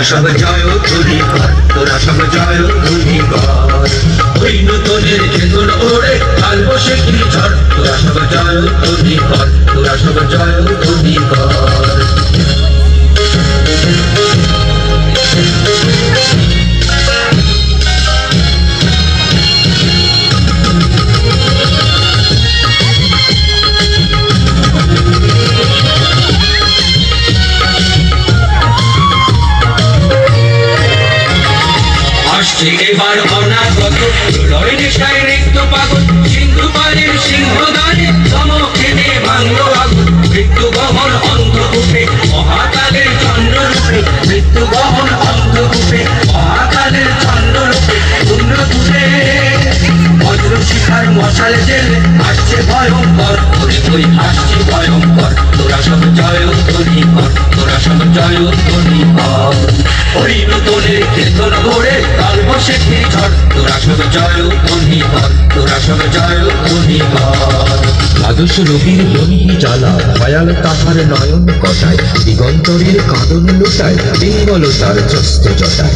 সব জয় ধ্বনি কর, তোরা সব জয় ধ্বনি কর। ওই নূতনের চেতন ওড়ে কাল বসে কি ঝড়, তোরা সব জয় ধ্বনি কর, তোরা সব জয় ধ্বনি কর। আসছে এবার অনাগত প্রলয় নেশায় রিক্ত পাগল, সিন্ধু পালের সিংহদানে চমকে দিয়ে ভাঙলো আগুন। মৃত্যু বহন অন্ধকূপে মহাকালের চন্দ্ররূপে, মৃত্যু বহন অন্ধকূপে মহাকালের চন্দ্ররূপে। পুণ্যকূপে বজ্র শিখার মশাল জেলে আসছে ভয়ঙ্কর, ওই ওই আসছে ভয়ঙ্কর। তোরা সব জয় ধ্বনি কর, তোরা সব জয় ধ্বনি কর। ওই নূতনের চেতন গড়ে কাল বসে কি ঝড়, তোরা সব জয় ধ্বনি কর, তোরা সব জয় ধ্বনি কর। দ্বাদশ রবির বনি জ্বালা ভয়াল তাহার নয়ন কটায়, দিগন্তরের কাঁদন লুটায় পিঙ্গল তার চ্যস্ত জটায়।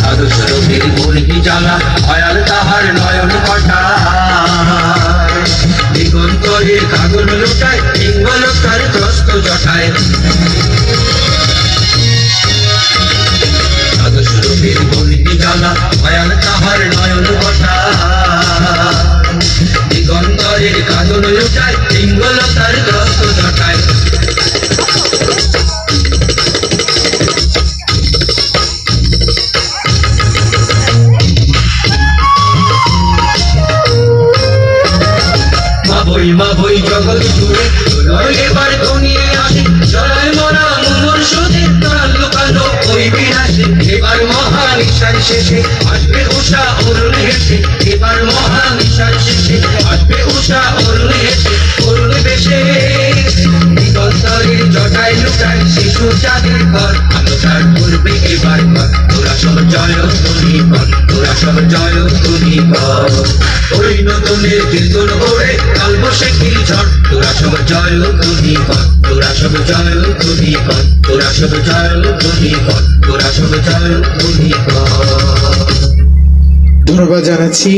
দ্বাদশ রবির বনি জ্বালা ভয়াল তাহার নয়ন কটায়, দিগন্তরের কাঁদন লুটায় পিঙ্গল তার চ্যস্ত জটায়। দ্বাদশ রবির বনি জ্বালা ভয়াল তাহার নয়ন কটায়, দিগন্তরের কাঁদন লুটায় পিঙ্গল তার চ্যস্ত জটায়। মা বই জগৎ জুড়ে প্রলয় এবার ঘনিয়ে আসে, জলায় মরা মুমূর সুধে প্রাণ লুকানো ওই বিনাশে। এবার মহানিশার শেষে আসবে উষা অরুণ হেসে, এবার মহানিশার শেষে আসবে উষা অরুণ হেসে। অরুণ বেশে দিগন্তরের জটায় লুটায় শিশু চাঁদের ঘর, আলোটার করবে এবার ঘর। তোরা সব জয় ধ্বনি কর, তোরা সব জয় ধ্বনি কর। ওই নতুনের চেতন ওড়ে কাল বসে কি ঝড়, তোরা সব জয় ধ্বনি কর, তোরা সব জয় ধ্বনি কর, তোরা সব জয় ধ্বনি কর, তোরা সব জয় ধ্বনি কর। ধন্যবাদ জানাচ্ছি।